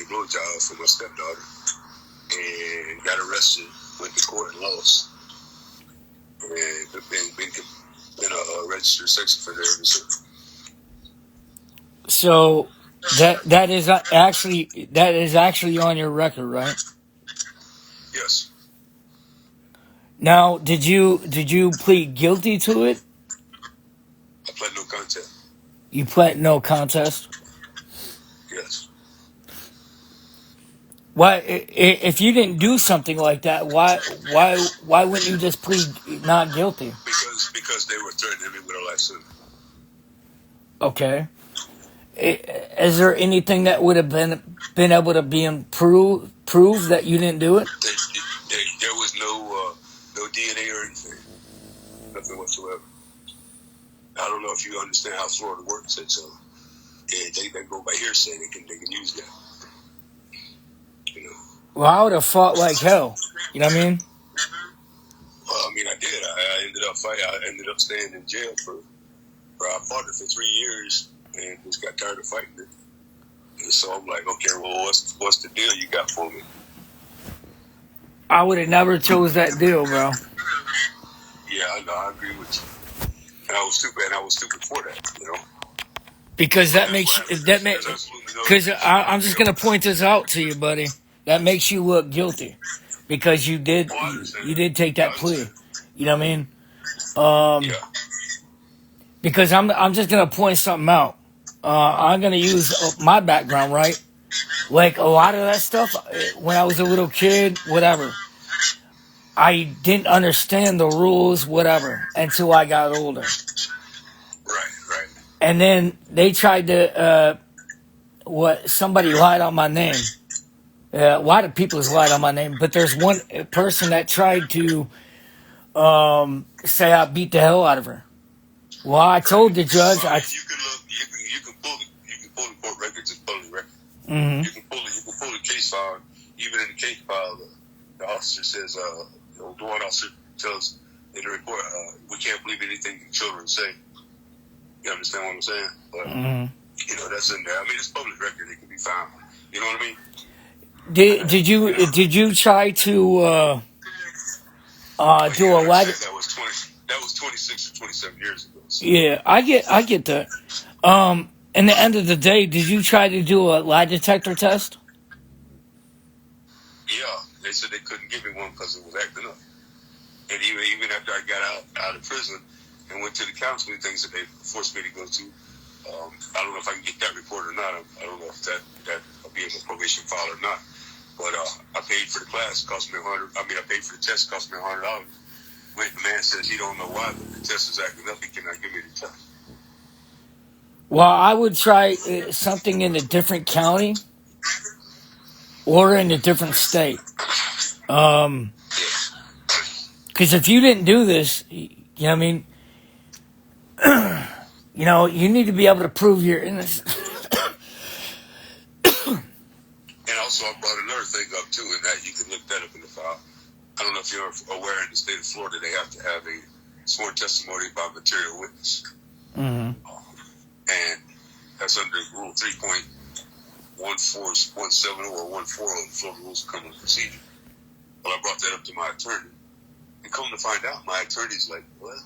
a blowjob for my stepdaughter, and got arrested, went to court and lost, and been a registered sex offender ever since. So that is actually on your record, right? Yes. Now, did you plead guilty to it? I pled no contest. You pled no contest. Yes. Why, if you didn't do something like that, why wouldn't you just plead not guilty? Because they were threatening me with a life sentence. Okay. Is there anything that would have been able to be proved that you didn't do it? There was no DNA or anything, nothing whatsoever. I don't know if you understand how Florida works. So they go by hearsay. They can use that. You know. Well, I would have fought like hell. You know what I mean? Well, I mean, I did. I ended up fighting. I ended up staying in jail I fought it for 3 years and just got tired of fighting it. And so I'm like, okay, well, what's the deal you got for me? I would have never chose that deal, bro. Yeah, I know. I agree with you. And I was stupid for that, you know. Because because I'm just gonna point this out to you, buddy. That makes you look guilty because you did take that plea. You know what I mean? Yeah. Because I'm just gonna point something out. I'm gonna use my background, right? Like a lot of that stuff when I was a little kid, whatever. I didn't understand the rules, whatever, until I got older. Right. And then they tried to, somebody lied on my name. A lot of people has lied on my name, but there's one person that tried to say I beat the hell out of her. Well, I told the judge. You can pull the court records and public records. Mm-hmm. You can pull the case file. Even in the case file, the officer says, the one officer tells in the report, we can't believe anything the children say. You understand what I'm saying? But you know, that's in there. I mean, it's public record; it can be found. You know what I mean? Did you try to do a lie? That was 26 or 27 years ago. So. Yeah, I get that. In the end of the day, did you try to do a lie detector test? Yeah, they said they couldn't give me one because it was acting up. And even after I got out of prison and went to the counseling things that they forced me to go to, I don't know if I can get that report or not. I don't know if that will be in the probation file or not. But I paid for the class, cost me $100. I paid for the test, cost me $100. When the man says he don't know why the test is acting up, he cannot give me the test. Well, I would try something in a different county or in a different state. Because if you didn't do this, you know what I mean? You know, you need to be able to prove your innocence. And also, I brought another thing up, too, and that you can look that up in the file. I don't know if you're aware in the state of Florida, they have to have a sworn testimony by material witness. Mm-hmm. And that's under Rule 3.1417 or 14 of the Florida Rules of Criminal Procedure. Well, I brought that up to my attorney. And come to find out, my attorney's like, well,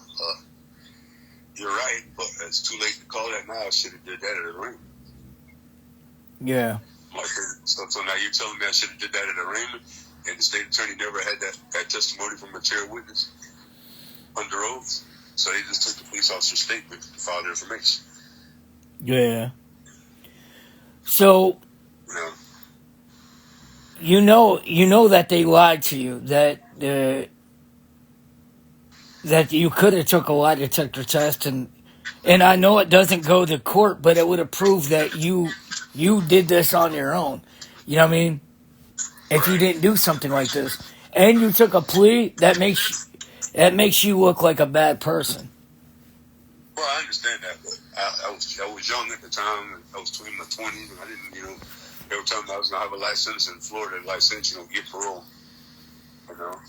you're right, but it's too late to call that now. I should have did that at a arraignment. Yeah. So now you're telling me I should have did that at an arraignment, and the state attorney never had that testimony from material witness under oath. So they just took the police officer's statement to file their information. Yeah. So, Yeah. you know that they lied to you, that you could have took a lie detector test, and I know it doesn't go to court, but it would have proved that you did this on your own. You know what I mean? If you didn't do something like this, and you took a plea, that makes you look like a bad person. Well, I understand that, but I was young at the time, and I was in my 20s, and I didn't, they were telling me I was going to have a life sentence in Florida. A life sentence, you don't get parole. You know?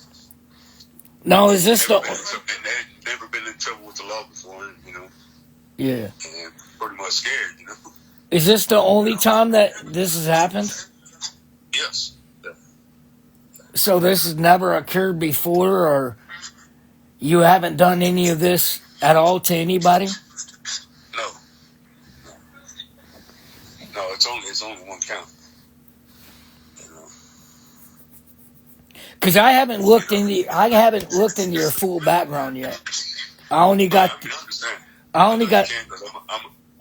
Now, is this They'd never been in trouble with the law before, you know? Yeah. And pretty much scared, you know? Is this the only time that this has happened? So this has never occurred before, or you haven't done any of this at all to anybody? No, no, it's only one count. You know, Because I haven't looked into your full background yet. I only right? got I mean, I understand. I I only know you got can't because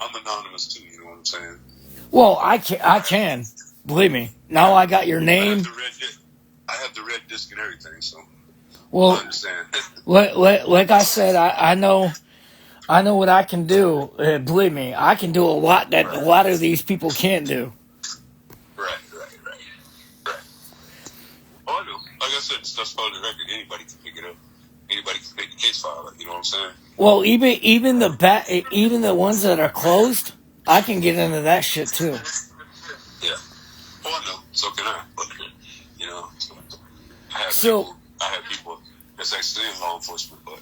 I'm anonymous too. You know what I'm saying? well, I can believe me. Now I got your I have name. the I have the red disc and everything, so I Well, understand. like I said, I know what I can do. Believe me, I can do a lot that a Right, lot of these people can't do. right. Oh, I know. Like I said, stuff's part of the record. Anybody can pick it up. Anybody can make the case file. You know what I'm saying? Well, even the ones that are closed, I can get into that shit too. Yeah. Oh, I know. So can I. But, you know, So, I have people that's actually in law enforcement, but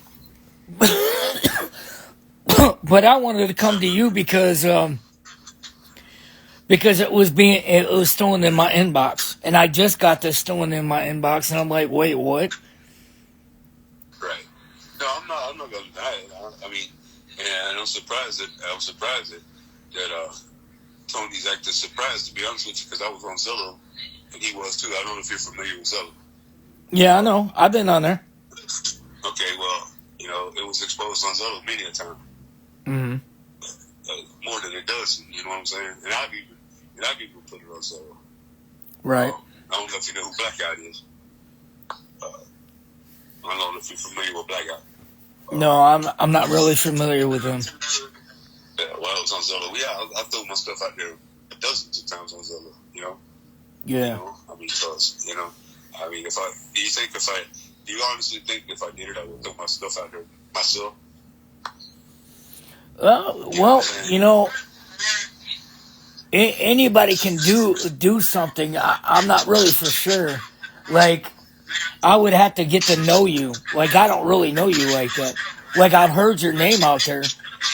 but I wanted to come to you because it was stolen in my inbox, and I just got this stolen in my inbox, and I'm like, wait, what? right. No, I'm not gonna deny it. I mean, and I'm surprised that Tony's acting surprised, to be honest with you, because I was on Zillow and he was too. I don't know if you're familiar with Zillow. Yeah, I know. I've been on there. Okay, well, you know, it was exposed on Zillow many a time, Mm-hmm. more than it does. You know what I'm saying? And I've even put it on Zillow. Right. I don't know if you know who Blackout is. I don't know if you're familiar with Blackout. No, I'm not really familiar with them. Yeah, well, I was on Zillow. Yeah, I throw my stuff out there dozens of times on Zillow. You know. You Yeah. know, I mean, because, you know, I mean, do you honestly think if I did it, I would throw my stuff out there myself? Well, you know, anybody can do something. I'm not really for sure. Like, I would have to get to know you. Like, I don't really know you like that. Like, I've heard your name out there,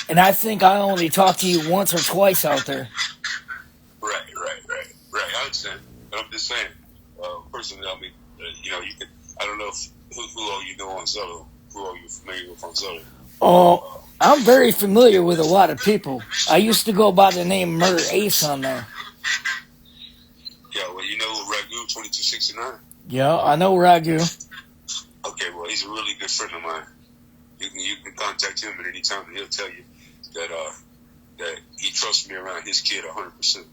and I think I only talked to you once or twice out there. Right. I understand. But I'm just saying, personally, I mean, you know, you could, I don't know who all you know on Zillow, who are you familiar with on Zillow? Oh, I'm very familiar with a lot of people. I used to go by the name Murder Ace on there. Yeah, well, you know Ragu 2269? Yeah, I know Ragu. Okay, well, he's a really good friend of mine. You can contact him at any time, and he'll tell you that he trusts me around his kid 100%.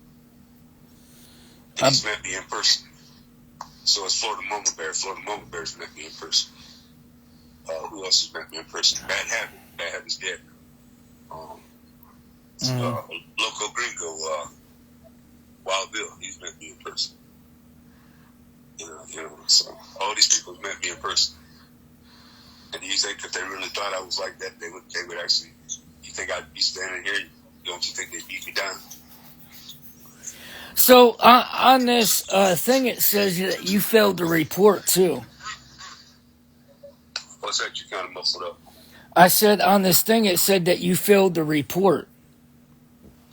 He's met me in person. So it's Florida Mama Bear. Florida Mama Bear's met me in person. Who else has met me in person? Bad Habit's dead. Loco Gringo, Wild Bill, he's met me in person. You know, so all these people have met me in person. And you think if they really thought I was like that, they would actually, you think I'd be standing here? Don't you think they'd beat me down? So on this thing, it says that you failed to report too. What's that? You kind of muffled up. I said on this thing, it said that you failed to report.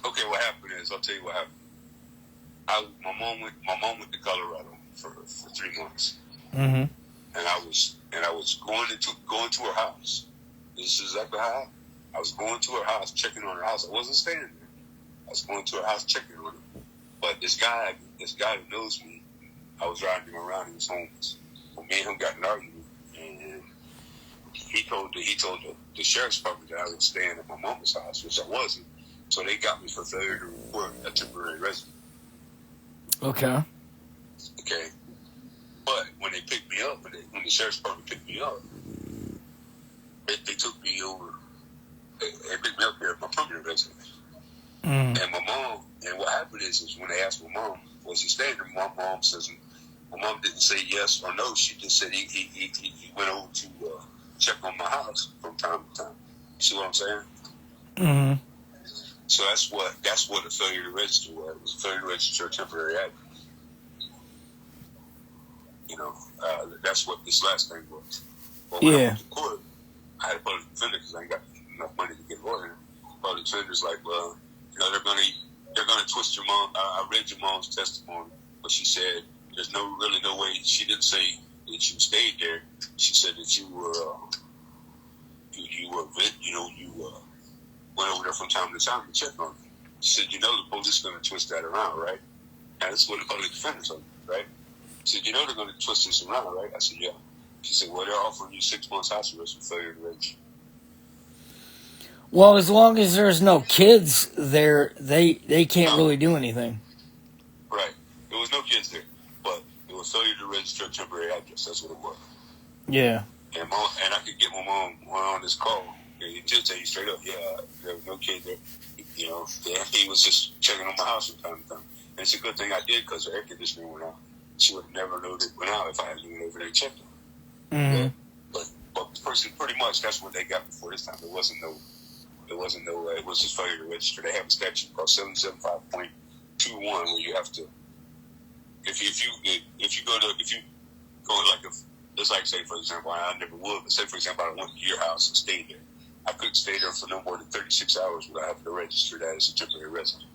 Okay, what happened is, I'll tell you what happened. My mom went to Colorado for 3 months, Mm-hmm. and I was going to her house. This is exactly how I was going to her house, checking on her house. I wasn't staying there. I was going to her house, checking on her. But this guy who knows me, I was riding him around. He was homeless. Well, me and him got an argument, and he told the sheriff's department that I was staying at my mama's house, which I wasn't. So they got me for failure to report a temporary resident. Okay. Okay. But when they picked me up, when the sheriff's department picked me up, they took me over. They picked me up here at my permanent residence. Mm. And my mom, and what happened is when they asked my mom, was he staying there? My mom says, my mom didn't say yes or no. She just said he went over to check on my house from time to time. See what I'm saying? Mm-hmm. So that's what a failure to register was. It was a failure to register a temporary address. You know, that's what this last thing was. But when I went to court, I had a public defender because I ain't got enough money to get a lawyer. Public defender's like, well, you know, they're gonna twist your mom. I read your mom's testimony, but she said there's really no way. She didn't say that you stayed there. She said that you were went over there from time to time to check on me. She said, the police are going to twist that around, right? And this is what the public defenders are, right? She said, they're going to twist this around, right? I said, yeah. She said, well, they're offering you 6 months house arrest for failure to register. Well, as long as there's no kids there, they can't really do anything. Right. There was no kids there, but it was failure to register a temporary address. That's what it was. Yeah. And I could get my mom on this call. He just tell you straight up, there was no kids there. He was just checking on my house from time to time. And it's a good thing I did because the air conditioner went out. She would have never known it went out if I hadn't been over there and checked on it. Mm-hmm. But pretty much that's what they got before this time. It was just failure to register. They have a statute called 775.21 where you have to, if you go it's like, say, for example, I never would, but say, for example, I went to your house and stayed there. I couldn't stay there for no more than 36 hours without having to register that as a temporary resident.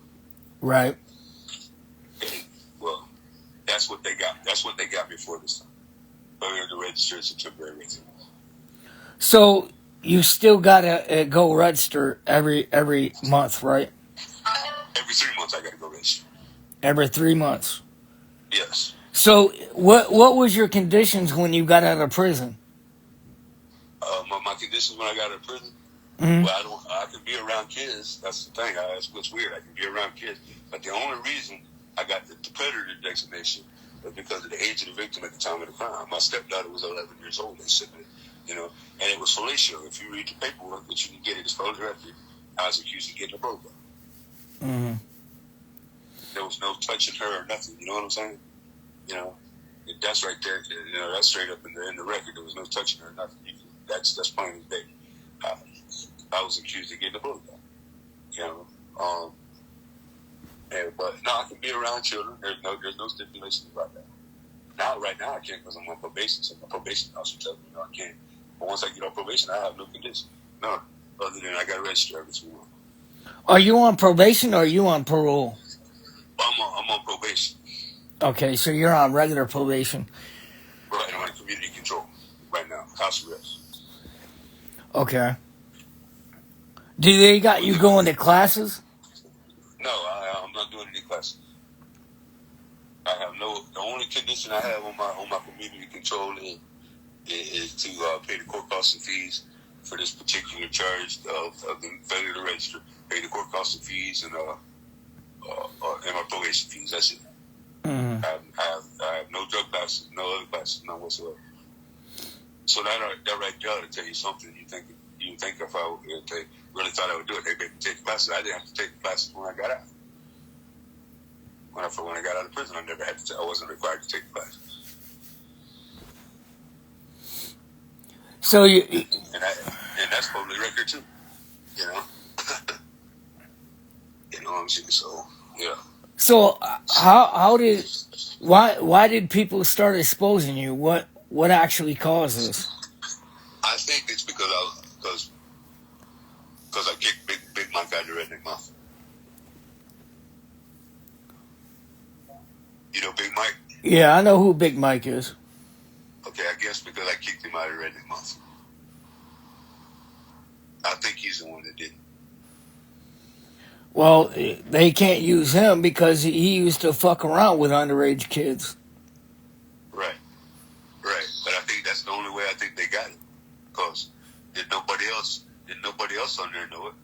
Right. Okay. Well, that's what they got. That's what they got before this time. Failure to register as a temporary resident. So you still gotta go register every month, right? Every 3 months, I gotta go register. Every 3 months. Yes. So what was your conditions when you got out of prison? My conditions when I got out of prison. Mm-hmm. Well, I can be around kids. That's the thing. That's what's weird. I can be around kids, but the only reason I got the predator designation was because of the age of the victim at the time of the crime. My stepdaughter was 11 years old. They said that, and it was fellatio. If you read the paperwork that you can get it exposure record, I was accused of getting a program. Mm-hmm. There was no touching her or nothing. You know what I'm saying? That's right there. That's straight up in the record. There was no touching her or nothing. That's plain as day. I was accused of getting a program. But no, I can be around children. There's no stipulations about that. Right now I can't because I'm on probation. So my probation officer tells me I can't. But once I get on probation, I have no condition. No, other than I got to register every 2 months. Are you on probation or are you on parole? I'm on probation. Okay, so you're on regular probation. Right, I'm on community control right now, house arrest. Okay. Do they got you going to classes? No, I'm not doing any classes. I have the only condition I have on my community control is to pay the court costs and fees for this particular charge of the failure to register, pay the court costs and fees and my probation fees. That's it. Mm-hmm. I have no drug classes, no other classes, none whatsoever. So that right there to tell you something. You think if they really thought I would do it, they'd make me take classes. I didn't have to take classes when I got out. When I got out of prison, I wasn't required to take classes. So you and that's public record too. I'm saying? So yeah. So why did people start exposing you? What actually caused this? I think it's because I kicked Big Mike out of the Redneck Mafia. You know Big Mike? Yeah, I know who Big Mike is. Okay, I guess because I kicked him out of the Redneck Mafia. I think he's the one that did it. Well, they can't use him because he used to fuck around with underage kids. Right. But I think that's the only way I think they got it. Because did nobody else on there know it?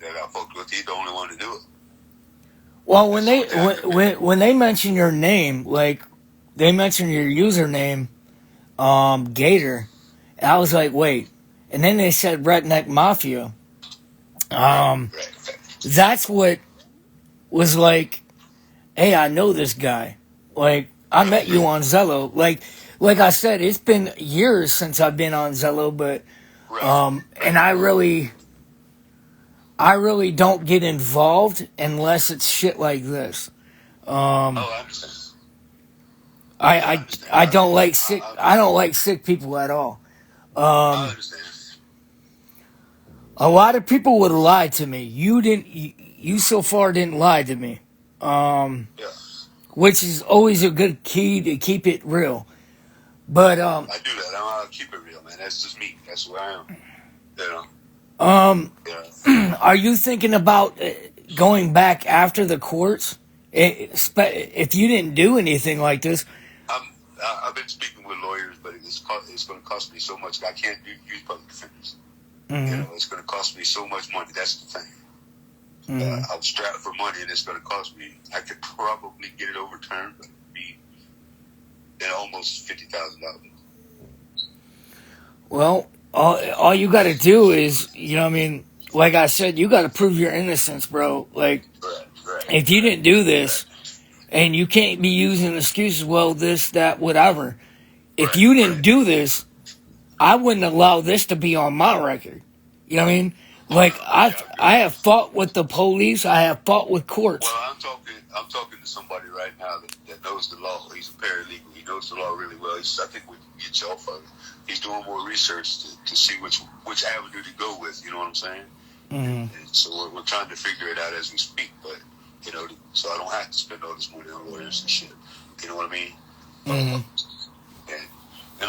That I fucked with, he's the only one to do it. Well, when they mention your name, like they mention your username, Gator, I was like, wait. And then they said Redneck Mafia. That's what was like, hey, I know this guy. Like, I met you on Zello. Like I said, it's been years since I've been on Zello, but and I really don't get involved unless it's shit like this. I understand. I don't like sick. I don't like sick people at all. I understand. A lot of people would lie to me. You so far didn't lie to me. Yeah, which is always a good key to keep it real. But I do that. I'll keep it real, man. That's just me. That's who I am. You know. Yeah. are you thinking about going back after the courts? If you didn't do anything like this, I've been speaking with lawyers, but it's going to cost me so much. I can't use public defenders. You know, it's going to cost me so much money. That's the thing. I'm strapped for money, and it's going to cost me. I could probably get it overturned, but it'd be at almost $50,000. well, all you got to do is, you know what I mean, like I said, you got to prove your innocence, bro. Like, if you didn't do this, and you can't be using excuses, well, this, that, whatever. If you didn't do this, I wouldn't allow this to be on my record. You know what I mean? Like, I have fought with the police. I have fought with courts. Well, I'm talking to somebody right now that knows the law. He's a paralegal. He knows the law really well. I think we can get you off of it. He's doing more research to see which avenue to go with. You know what I'm saying? And so we're trying to figure it out as we speak. But you know, so I don't have to spend all this money on lawyers and shit. You know what I mean? And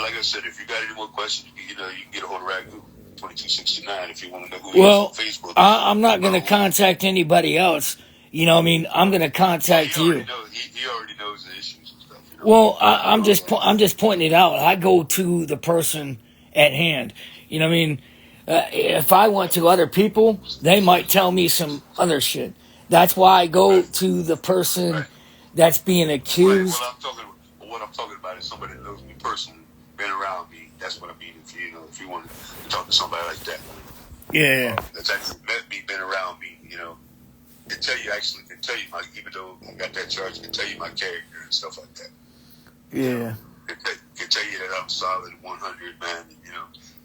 like I said, if you got any more questions, you can get a hold of Ragu 2269 if you want to know who he is on Facebook. I'm not going to contact anybody else. You know what I mean? I'm going to contact you. He already knows the issues and stuff. You know? Well, I'm just pointing it out. I go to the person at hand. You know what I mean? If I went to other people, they might tell me some other shit. That's why I go to the person that's being accused. What I'm talking about is somebody that knows me personally, been around me. That's what I mean. If you want to talk to somebody like that, that's actually met me, been around me, can tell you even though I got that charge, can tell you my character and stuff like that. Yeah. Can tell you that I'm solid 100, man.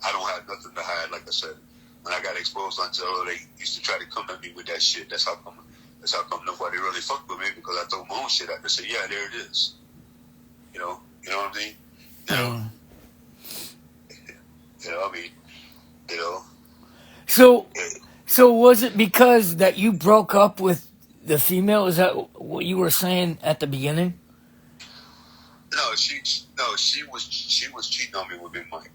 I don't have nothing to hide. Like I said, when I got exposed on Jello, they used to try to come at me with that shit. That's how come nobody really fucked with me, because I throw my own shit out there. Say, yeah, there it is. You know what I mean? So was it because that you broke up with the female? Is that what you were saying at the beginning? No, she was cheating on me with Big Mike.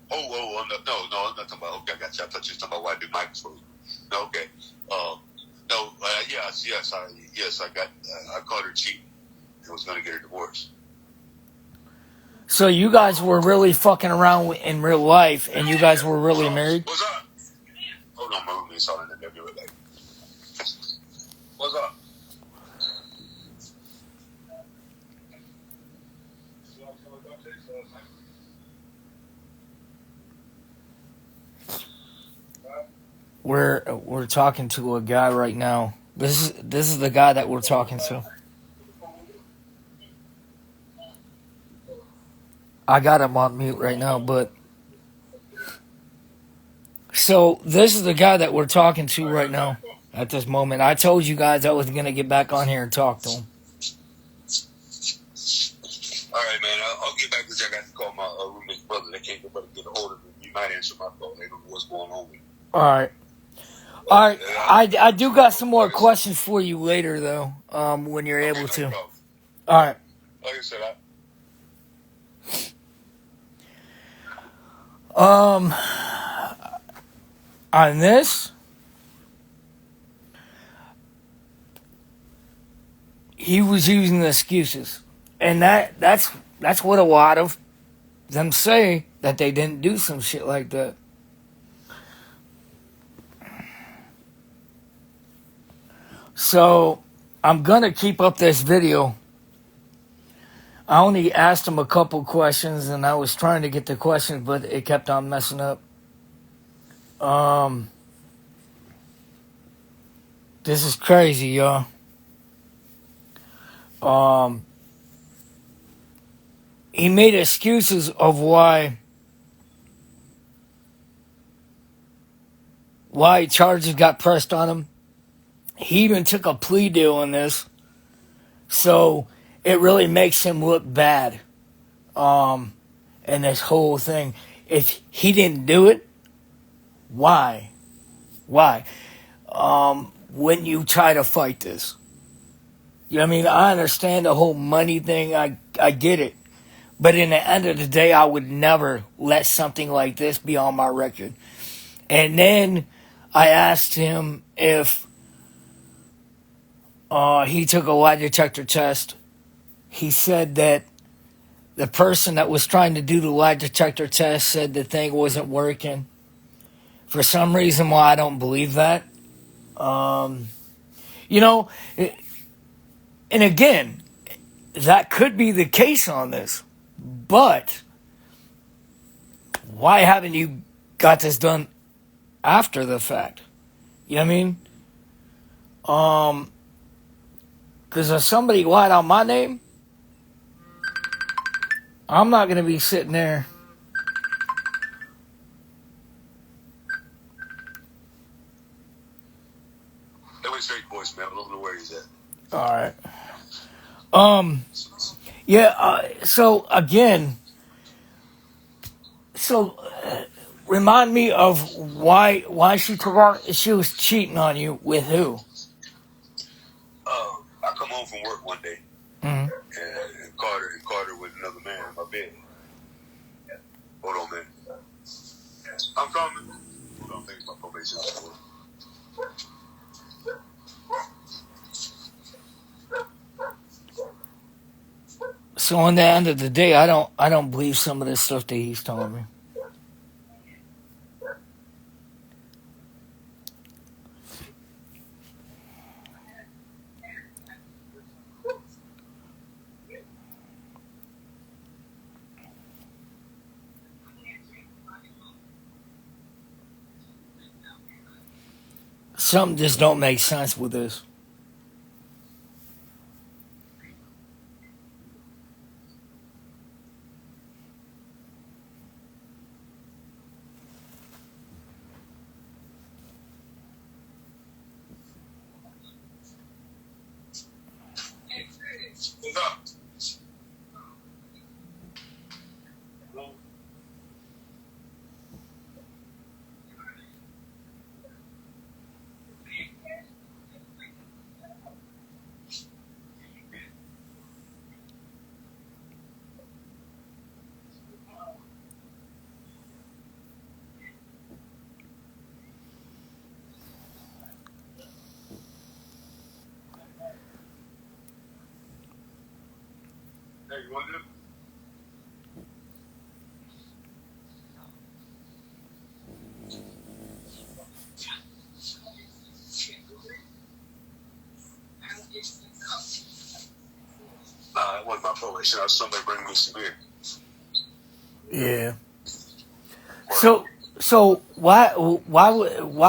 No, I'm not talking about. Okay, I got you. I thought you were talking about why Big Mike was for you. No, okay. I caught her cheating and was going to get her divorced. So you guys were really fucking around in real life, and you guys were really married? What's up? Hold on, my roommate's calling in there. Be right back. What's up? We're talking to a guy right now. This is the guy that we're talking to. I got him on mute right now, but so this is the guy that we're talking to right now at this moment. I told you guys I was gonna get back on here and talk to him. All right, man. I'll get back because I got to call my roommate's brother. They can't get a hold of him. You might answer my phone. They don't know what's going on with him. All right. I do got some more questions for you later, though, when you're able to. All right. Like I said, on this, he was using excuses, and that's what a lot of them say, that they didn't do some shit like that. So I'm gonna keep up this video. I only asked him a couple questions, and I was trying to get the questions, but it kept on messing up. This is crazy, y'all. He made excuses of why charges got pressed on him. He even took a plea deal in this, so it really makes him look bad. And this whole thing, if he didn't do it, why? Wouldn't you try to fight this? You know what I mean? I understand the whole money thing. I get it. But in the end of the day, I would never let something like this be on my record. And then I asked him if he took a lie detector test. He said that the person that was trying to do the lie detector test said the thing wasn't working. For some reason, why I don't believe that. You know, and again, that could be the case on this. But why haven't you got this done after the fact? You know what I mean? Because if somebody lied on my name, I'm not going to be sitting there. That was straight voicemail. I don't know where he's at. All right. Yeah. So again, remind me of why she took off. She was cheating on you with who? I come home from work one day, Mm-hmm. and Carter with another man in my bed. Hold on, man. I'm coming. Hold on, thanks my probation. So in the end of the day, I don't believe some of this stuff that he's telling me. Something just don't make sense with this. What's up? Hey, you want to do it? It wasn't my probation. I was somebody bringing me some beer. Yeah. So why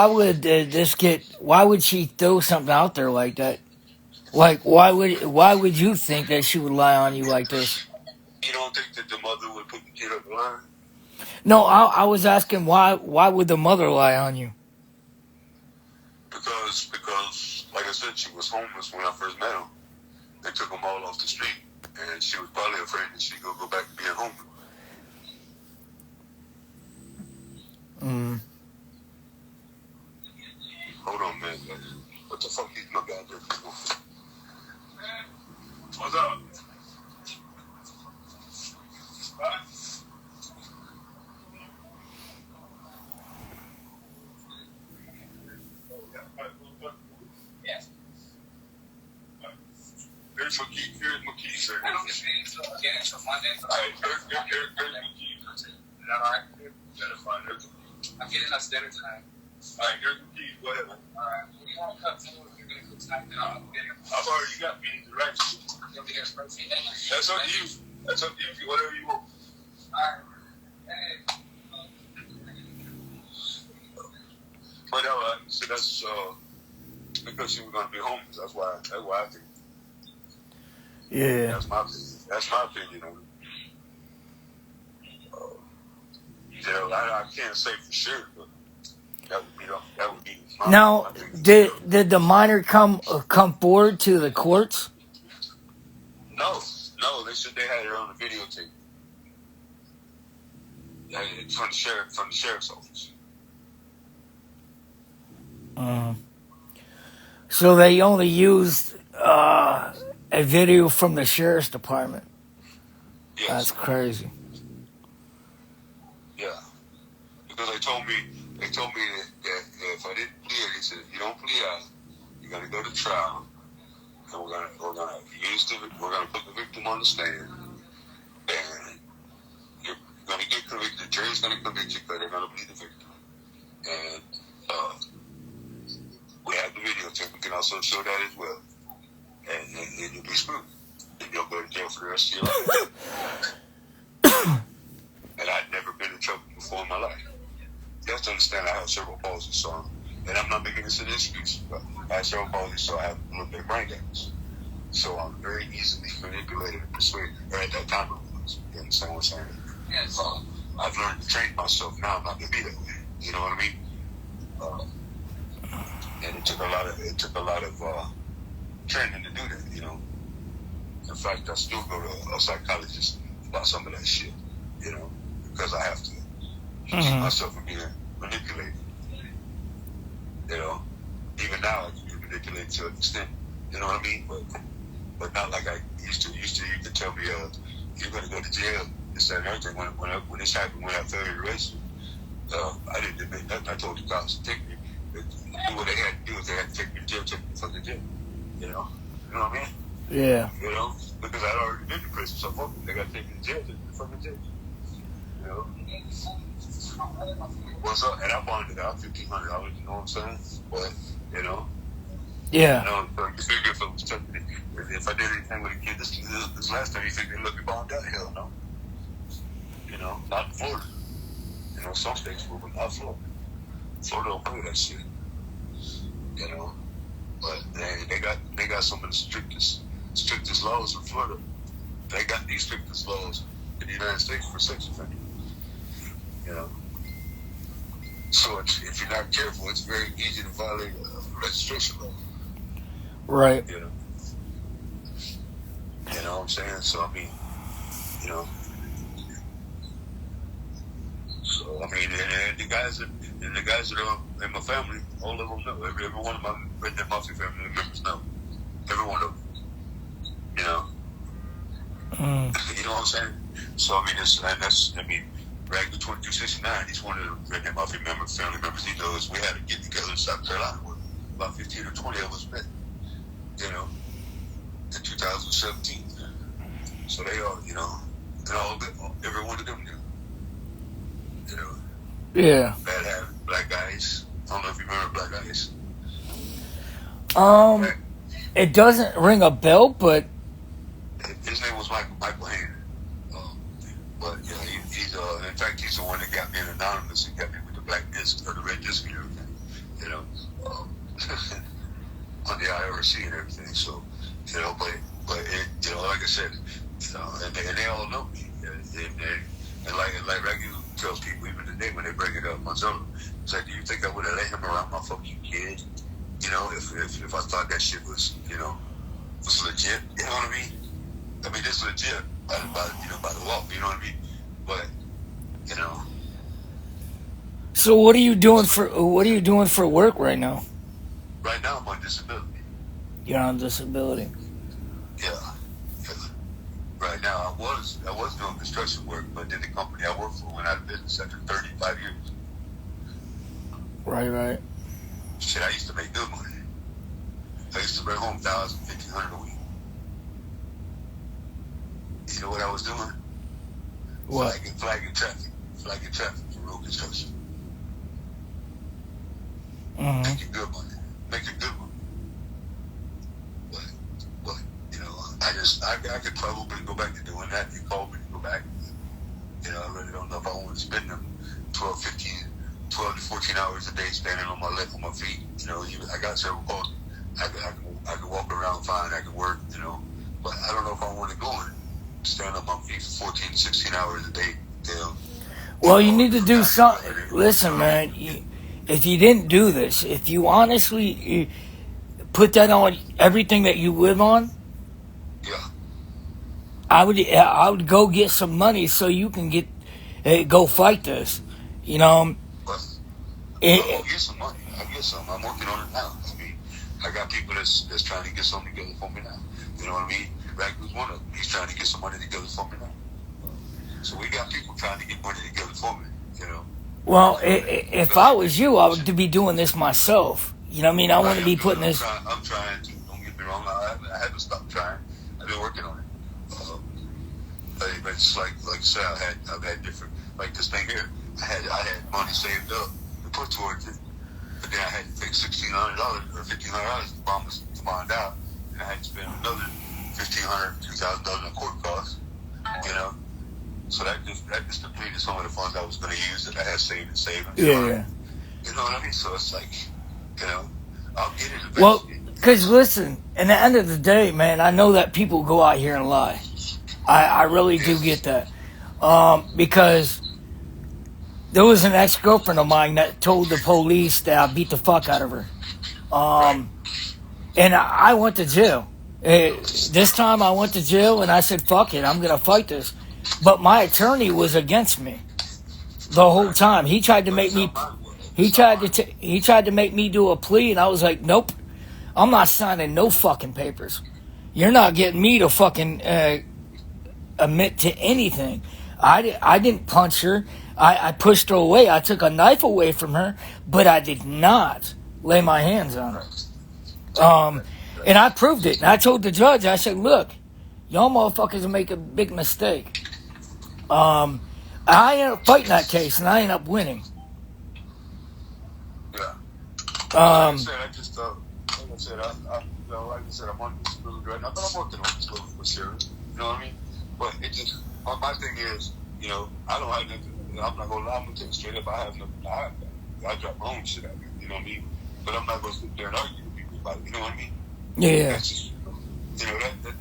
would this get? Why would she throw something out there like that? Like why would you think that she would lie on you like this? You don't think that the mother would put the kid up the line? No, I was asking why would the mother lie on you? Because, like I said, she was homeless when I first met him. They took them all off the street, and she was probably afraid that she'd go back to being homeless. Mm. Hold on, man. What the fuck is my goddamn people? What's up? Huh? Yes. Here's my key. Here's my key, sir. I don't change the gas on Monday. All right, here's my key. Is that all right? That's fine. I'm getting us dinner tonight. All right, here's the keys. Go ahead. All right. What do you want to cut? Tell me what you're going to cook tonight. Then I'll get it. I've already got beans and rice. You want me to get a spreadsheet? That's up to you. That's up to you. Whatever you want. All right. Hey. But so that's because she was going to be homeless. That's why I think. Yeah. That's my opinion on it. Yeah, I can't say for sure, but that would be. Now, did the minor come forward to the courts? No. They said they had it on the videotape. From the sheriff's office. So they only used a video from the sheriff's department. Yes. That's crazy. Yeah. Because they told me that if I didn't plead, they said if you don't plead out, you're gonna go to trial, and we're gonna put the victim on the stand, and you're gonna get convicted. The jury's gonna convict you because they're gonna believe the victim. And we have the videotape. We can also show that as well. And you'll be screwed. And you'll go to jail for the rest of your life. And I'd never been in trouble before in my life. You have to understand I have cerebral palsy, so, and I'm not making this an excuse, but I have cerebral palsy, so I have a little bit of brain damage. So I'm very easily manipulated and persuaded, or at that time it was. You understand what I'm saying? Yes. I've learned to train myself now not to be that way. You know what I mean? And it took a lot of training to do that, you know. In fact, I still go to a psychologist about some of that shit, you know, because I have to keep myself from being manipulated. You know, even now I can be manipulated to an extent, you know what I mean? But not like I used to. You could tell me, you're going to go to jail, this, that, and everything. When this happened, when I fell in the race, I didn't admit nothing. I told the cops to take me. Do what they had to do. If they had to take me to jail, take me to fucking jail. You know what I mean? Yeah. You know, because I'd already been to prison, so fuck them. They got to take me to jail, take me to fucking jail. You know? What's up? And I bonded out $1,500. You know what I'm saying? But you know. Yeah. You know, you figure if it was tough, if I did anything with a kid, this last time, you think they'd let me bond out? Hell no. You know, not in Florida. You know, some states will, but not Florida. Florida don't play that shit. You know, but they got some of the strictest laws in Florida. They got these strictest laws in the United States for sex offenders. You know, so if you're not careful, it's very easy to violate registration law. Right. You know what I'm saying? So I mean, you know. So I mean, and the guys that are in my family, all of them know. Every one of my redneck mafia family members know. Every one of them. You know. You know what I'm saying? So I mean, Ragnar 2269. He's one of the redneck mafia family members. He knows we had to get together in South Carolina where about 15 or 20 of us met. You know, in 2017. So they all, you know, every one of them knew. You know. Yeah. Bad Habit, Black Ice. I don't know if you remember Black Ice. It doesn't ring a bell, but his name was Michael Hand. But yeah, he's in fact he's the one that got me in Anonymous and got me with the black disc or the red disc and everything. You know, on the IRC and everything. So, you know, but it, you know, like I said, you know, and they all know me. And like Reggie tells people even today when they bring it up, Monzello, it's like, do you think I would have let him around my fucking kid? You know, if I thought that shit was, you know, was legit. You know what I mean? I mean, it's legit by the law. You know what I mean? But you know. So what are you doing for work right now? Right now I'm on disability. You're on disability. Yeah. Right now I was doing construction work, but then the company I worked for went out of business after 35 years. Right. Shit, I used to make good money. I used to bring home $1,000, $1,500 a week. You know what I was doing? What? Flagging traffic for road construction. Making good money. But you know, I could probably go back to doing that. You called me to go back. You know, I really don't know if I want to spend them 12 to 14 hours a day standing on my feet. You know, I got several calls. I can walk around fine. I can work. You know, but I don't know if I want to go and stand on my feet for 14 to 16 hours a day. You know. Well, you need to do something. Listen, man. If you didn't do this, if you honestly put that on everything that you live on, yeah, I would go get some money so you can go fight this. You know. I'll get some money. I'm working on it now. I mean, I got people that's trying to get something together for me now. You know what I mean? Ragu's one of them. He's trying to get some money together for me now. So we got people trying to get money together for me. You know. Well, if I was you, I would be doing this myself. You know what I mean? I want to be putting this. I'm trying to. Don't get me wrong. I haven't stopped trying. I've been working on it. But just like I said, I've had different, like this thing here. I had money saved up to put towards it, but then I had to take $1,600 or $1,500 to bond out, and I had to spend another $1,500, $2,000 in court costs. You know, so that just depleted some of the funds I was going to use that I had saved and saved. Yeah. You know what I mean? So it's like, you know, I'll get it eventually. Well, because listen, at the end of the day, man, I know that people go out here and lie. I really do get that. Because there was an ex-girlfriend of mine that told the police that I beat the fuck out of her. And I went to jail. This time I went to jail and I said, fuck it, I'm going to fight this. But my attorney was against me the whole time. He tried to make me do a plea, and I was like, nope, I'm not signing no fucking papers. You're not getting me to fucking admit to anything. I didn't punch her. I pushed her away. I took a knife away from her, but I did not lay my hands on her. And I proved it. And I told the judge, I said, look, y'all motherfuckers make a big mistake. I ended up fighting that case, and I ended up winning. Yeah. Like I said, I'm on this little right now, but I'm working on this little for sure. You know what I mean? But it just, my thing is, you know, I don't have nothing. I'm not gonna lie, I'm gonna tell you straight up. I have nothing to hide. I drop my own shit out there. You know what I mean? But I'm not gonna sit there and argue with people about it. You know what I mean? Yeah. That's just, you know,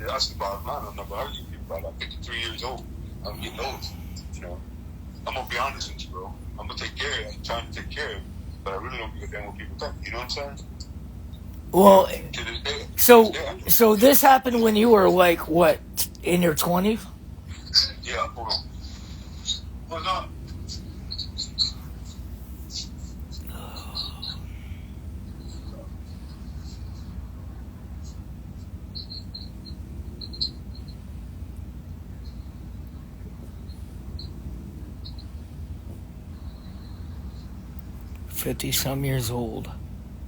that's the bottom line. I'm not gonna argue with people about it. I'm 53 years old. I'm getting old. You know, I'm gonna be honest with you, bro. I'm gonna take care of it. I'm trying to take care of it, but I really don't give a damn what people think. You know what I'm saying? Well, so this happened when you were like what, in your 20s? Yeah, hold on. Hold on. Some years old,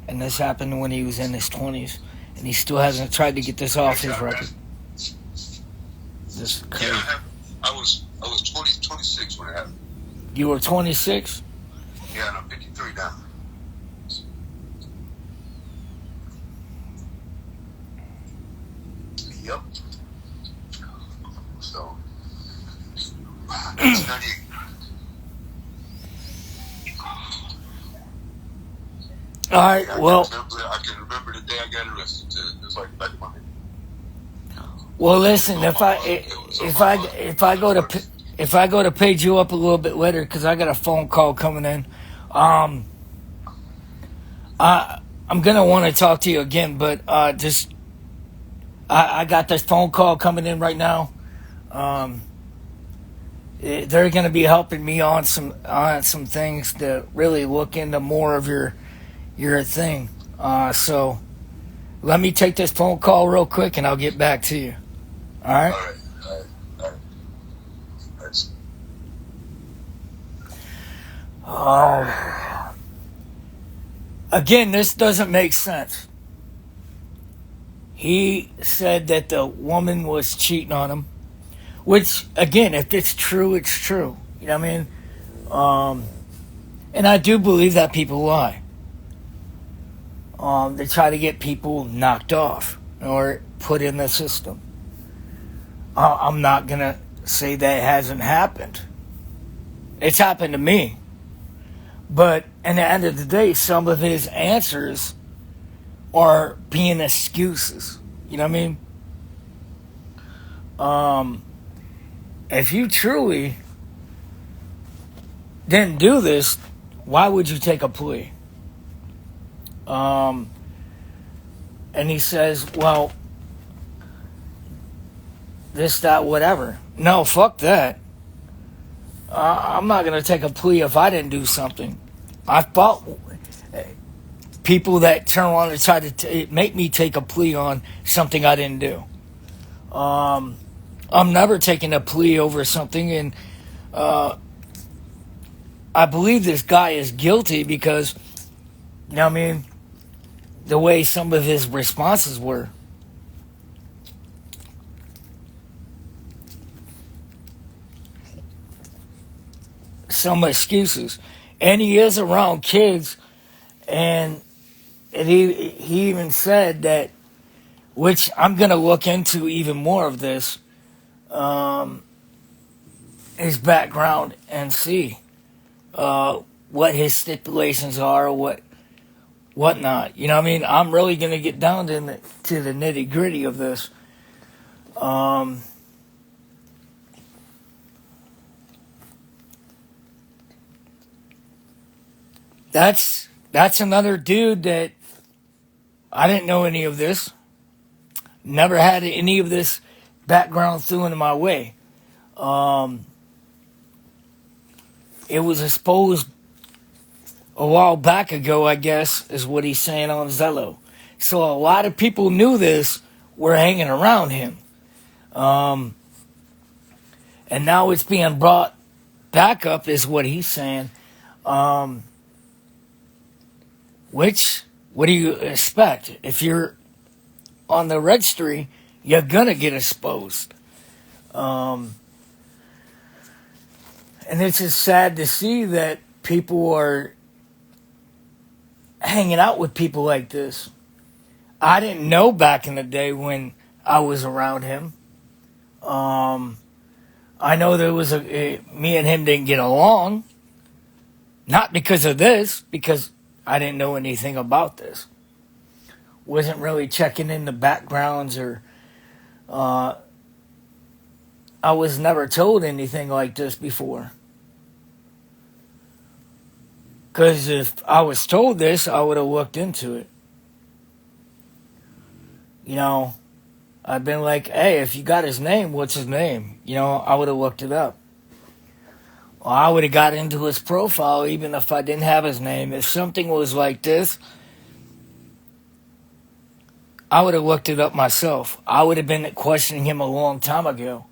and this happened when he was in his 20s, and he still hasn't tried to get this off his record. This crazy. Yeah, I was 26 when it happened. You were 26? Yeah, and I'm 53 now. Yep. So, 1998. All right. Well, I can remember the day I got arrested. It's like back in my head. Well, listen. If I go to page you up a little bit later, because I got a phone call coming in, I'm gonna want to talk to you again. But I got this phone call coming in right now. They're gonna be helping me on some things to really look into more of your thing. So let me take this phone call real quick and I'll get back to you. All right? All right. Again, this doesn't make sense. He said that the woman was cheating on him, which, again, if it's true, it's true. You know what I mean? And I do believe that people lie. They try to get people knocked off or put in the system. I'm not going to say that it hasn't happened. It's happened to me. But at the end of the day, some of his answers are being excuses. You know what I mean? If you truly didn't do this, why would you take a plea? And he says, well, this, that, whatever. No, fuck that. I'm not going to take a plea if I didn't do something. I fought. people that turn around and try to make me take a plea on something I didn't do. I'm never taking a plea over something, and I believe this guy is guilty because, you know what I mean, the way some of his responses were. Some excuses. And he is around kids, and he even said that, which I'm going to look into even more of this, his background and see what his stipulations are, whatnot. You know what I mean? I'm really going to get down to the nitty gritty of this. That's another dude that I didn't know any of this. Never had any of this background thrown in my way. It was exposed a while back ago, I guess, is what he's saying on Zello. So a lot of people knew this, were hanging around him. And now it's being brought back up, is what he's saying. Which, what do you expect? If you're on the registry, you're going to get exposed. And it's just sad to see that people are hanging out with people like this. I didn't know back in the day when I was around him. I know there was me and him didn't get along. Not because of this, because I didn't know anything about this. Wasn't really checking in the backgrounds, or I was never told anything like this before. Because if I was told this, I would have looked into it. You know, I've been like, hey, if you got his name, what's his name? You know, I would have looked it up. Well, I would have got into his profile even if I didn't have his name. If something was like this, I would have looked it up myself. I would have been questioning him a long time ago.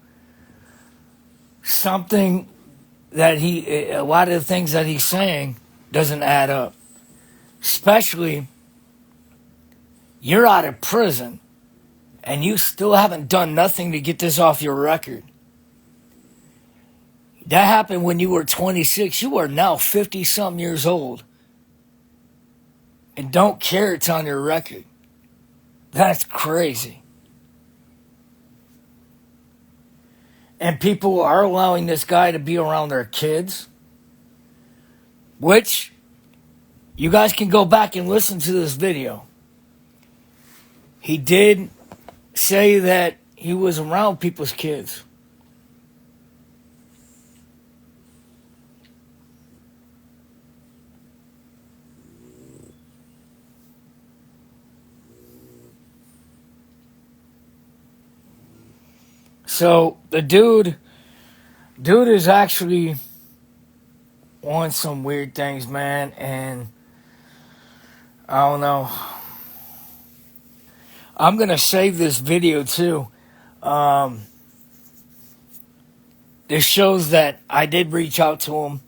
Something that a lot of the things that he's saying doesn't add up. Especially, you're out of prison and you still haven't done nothing to get this off your record. That happened when you were 26. You are now 50-some years old. And don't care it's on your record. That's crazy. And people are allowing this guy to be around their kids. Which, you guys can go back and listen to this video. He did say that he was around people's kids. So the dude is actually on some weird things, man, and I don't know. I'm gonna save this video too. This shows that I did reach out to him,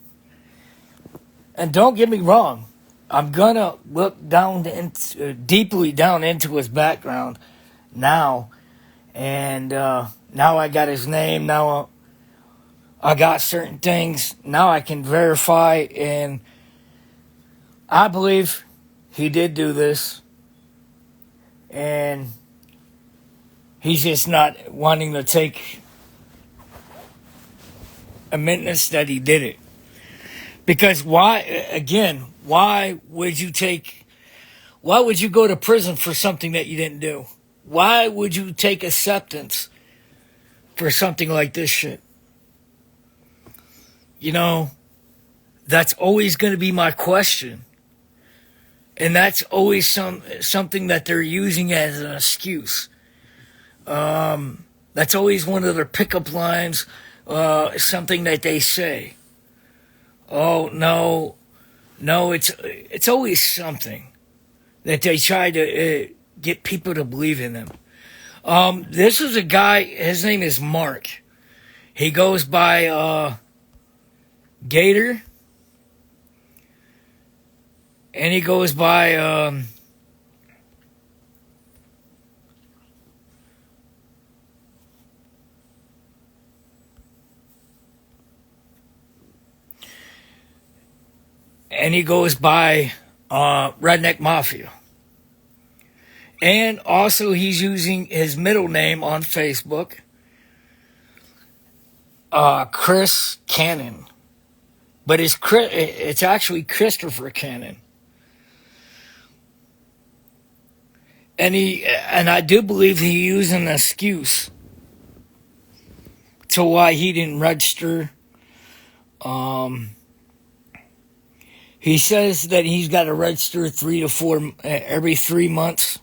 and don't get me wrong, I'm gonna look deeply down into his background now, and now I got his name. Now I got certain things. Now I can verify, and I believe he did do this. And he's just not wanting to take admittance that he did it. Because why would you go to prison for something that you didn't do? Why would you take acceptance for something like this shit? You know, that's always going to be my question. And that's always something that they're using as an excuse. That's always one of their pickup lines, something that they say. Oh, no, it's always something. that they try to get people to believe in them. This is a guy, his name is Mark. He goes by Gator. And he goes by Redneck Mafia. And also he's using his middle name on Facebook, Chris Cannon. But it's actually Christopher Cannon. And I do believe he used an excuse to why he didn't register. He says that he's got to register every 3 months.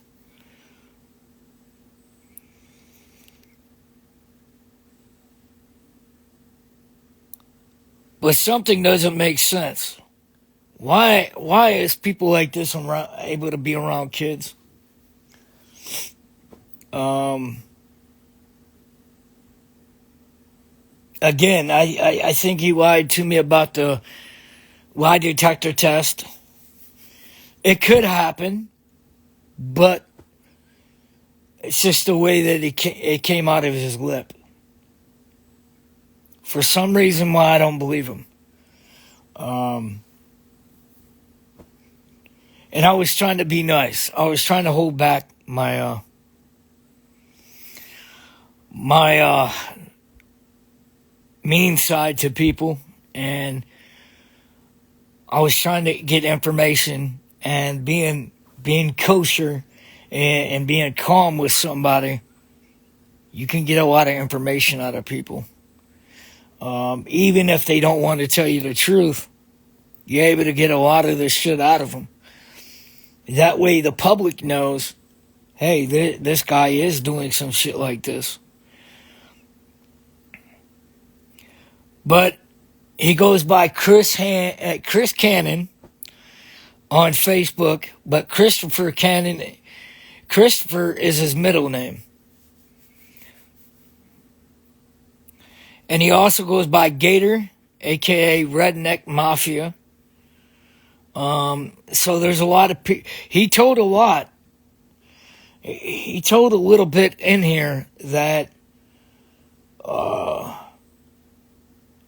But something doesn't make sense. Why is people like this able to be around kids? Again, I think he lied to me about the lie detector test. It could happen, but it's just the way that it came out of his lip. For some reason why I don't believe him. And I was trying to be nice. I was trying to hold back my mean side to people, and I was trying to get information and being kosher and being calm with somebody. You can get a lot of information out of people. Even if they don't want to tell you the truth, you're able to get a lot of this shit out of them. That way the public knows, hey, this guy is doing some shit like this. But he goes by Chris Cannon on Facebook, but Christopher Cannon, Christopher is his middle name. And he also goes by Gator, a.k.a. Redneck Mafia. So there's a lot of he told a lot. He told a little bit in here that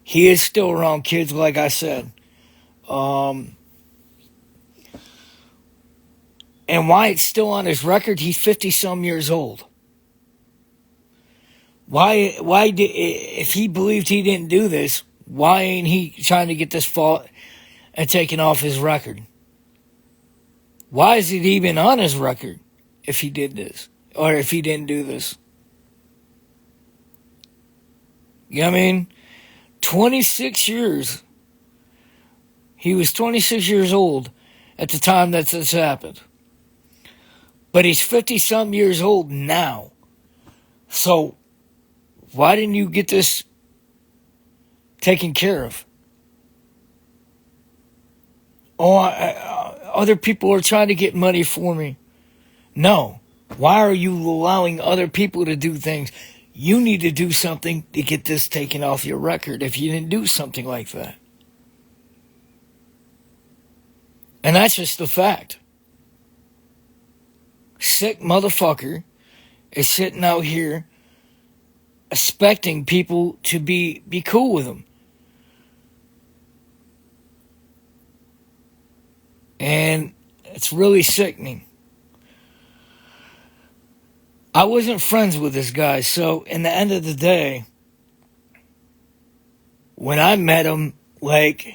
he is still around kids, like I said. And why it's still on his record, he's 50-some years old. Why if he believed he didn't do this, why ain't he trying to get this fault and taken off his record? Why is it even on his record if he did this, or if he didn't do this? You know what I mean? 26 years. He was 26 years old at the time that this happened. But he's 50-some years old now. So why didn't you get this taken care of? Oh, other people are trying to get money for me. No. Why are you allowing other people to do things? You need to do something to get this taken off your record if you didn't do something like that. And that's just the fact. Sick motherfucker is sitting out here expecting people to be cool with him. And it's really sickening. I wasn't friends with this guy, so in the end of the day, when I met him, like,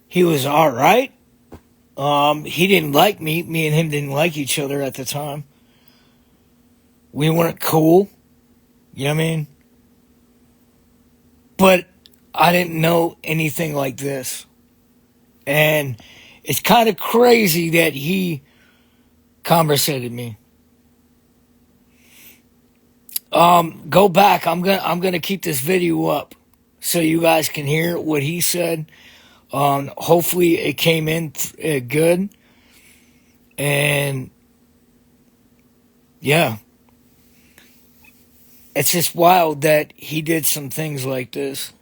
he was alright. He didn't like me. Me and him didn't like each other at the time. We weren't cool. You know what I mean? But I didn't know anything like this. And it's kind of crazy that he conversated me. Go back. I'm gonna keep this video up so you guys can hear what he said. Hopefully it came in good. And yeah, it's just wild that he did some things like this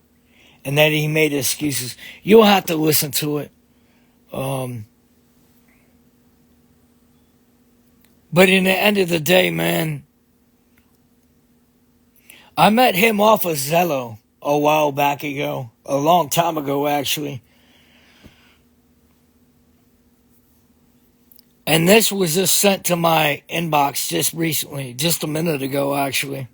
and that he made excuses. You'll have to listen to it. But in the end of the day, man, I met him off of Zello a while back ago, a long time ago, actually. And this was just sent to my inbox just recently, just a minute ago, actually.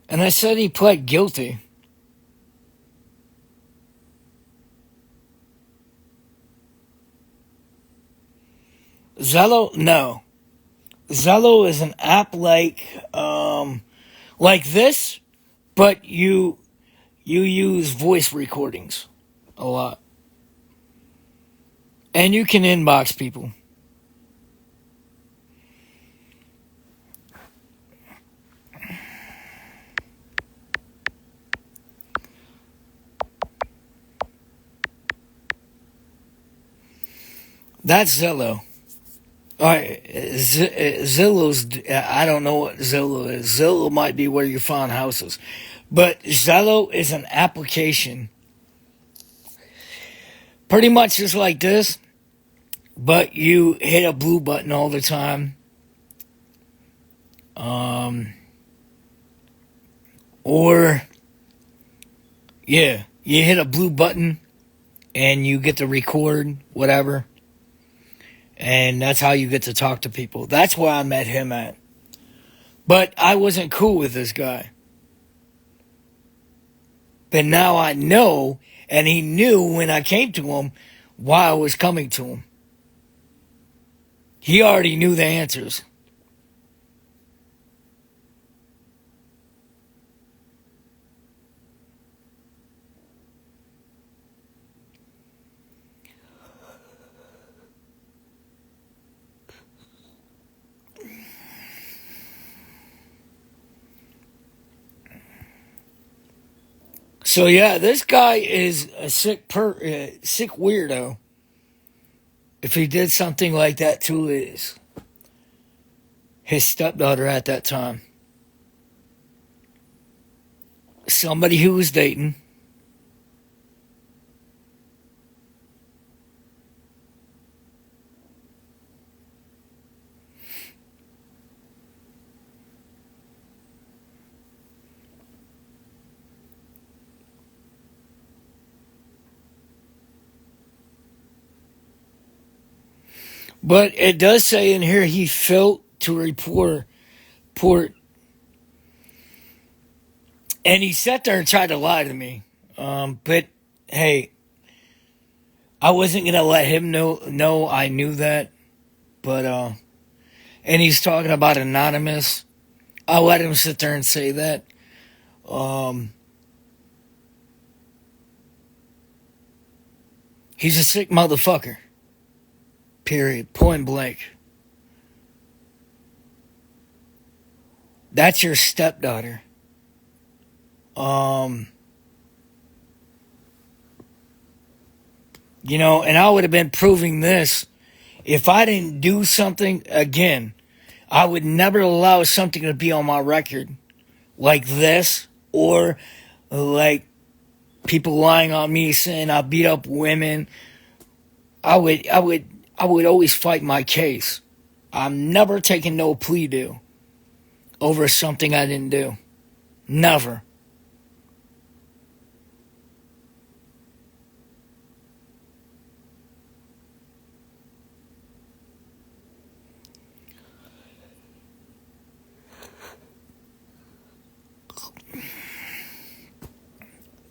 And I said he pled guilty. Zello, no. Zello is an app like this, but you use voice recordings a lot. And you can inbox people. That's Zello. All right, Zillow's, I don't know what Zillow is. Zillow might be where you find houses. But Zello is an application pretty much just like this, but you hit a blue button all the time. Or, yeah, you hit a blue button and you get to record whatever. And that's how you get to talk to people. That's where I met him at. But I wasn't cool with this guy. But now I know, and he knew when I came to him why I was coming to him. He already knew the answers. So yeah, this guy is a sick weirdo. If he did something like that to his stepdaughter at that time, somebody who was dating. But it does say in here he failed to report, and he sat there and tried to lie to me. But hey, I wasn't gonna let him know I knew that. But and he's talking about anonymous. I let him sit there and say that. He's a sick motherfucker. Period. Point blank. That's your stepdaughter. You know, and I would have been proving this if I didn't do something again. I would never allow something to be on my record like this, or like people lying on me saying I beat up women. I would always fight my case. I'm never taking no plea deal over something I didn't do. Never.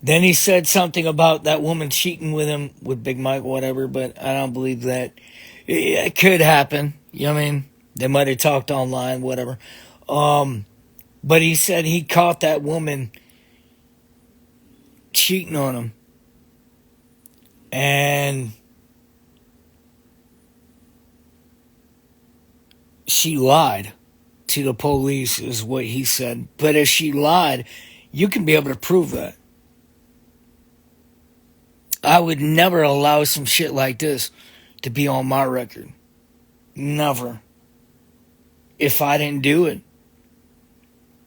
Then he said something about that woman cheating with him, with Big Mike, whatever, but I don't believe that. It could happen. You know what I mean? They might have talked online, whatever. But he said he caught that woman cheating on him. And she lied to the police, is what he said. But if she lied, you can be able to prove that. I would never allow some shit like this to be on my record. Never. If I didn't do it.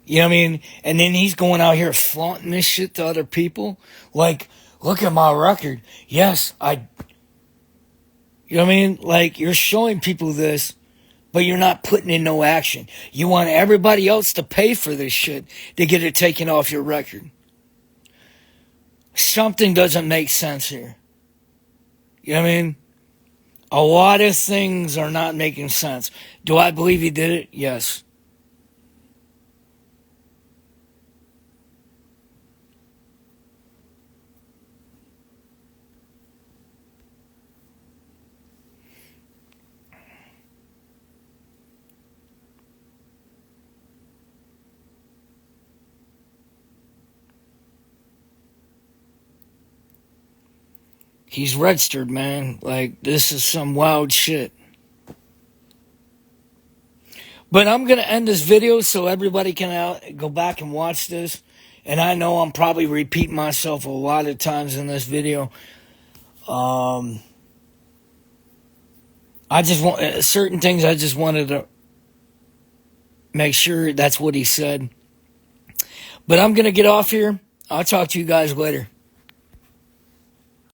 You know what I mean? And then he's going out here flaunting this shit to other people. Like, look at my record. Yes, you know what I mean? Like, you're showing people this, but you're not putting in no action. You want everybody else to pay for this shit to get it taken off your record. Something doesn't make sense here. You know what I mean? A lot of things are not making sense. Do I believe he did it? Yes. He's registered, man. Like, this is some wild shit. But I'm going to end this video so everybody can go back and watch this. And I know I'm probably repeating myself a lot of times in this video. I just want certain things I just wanted to make sure that's what he said. But I'm going to get off here. I'll talk to you guys later.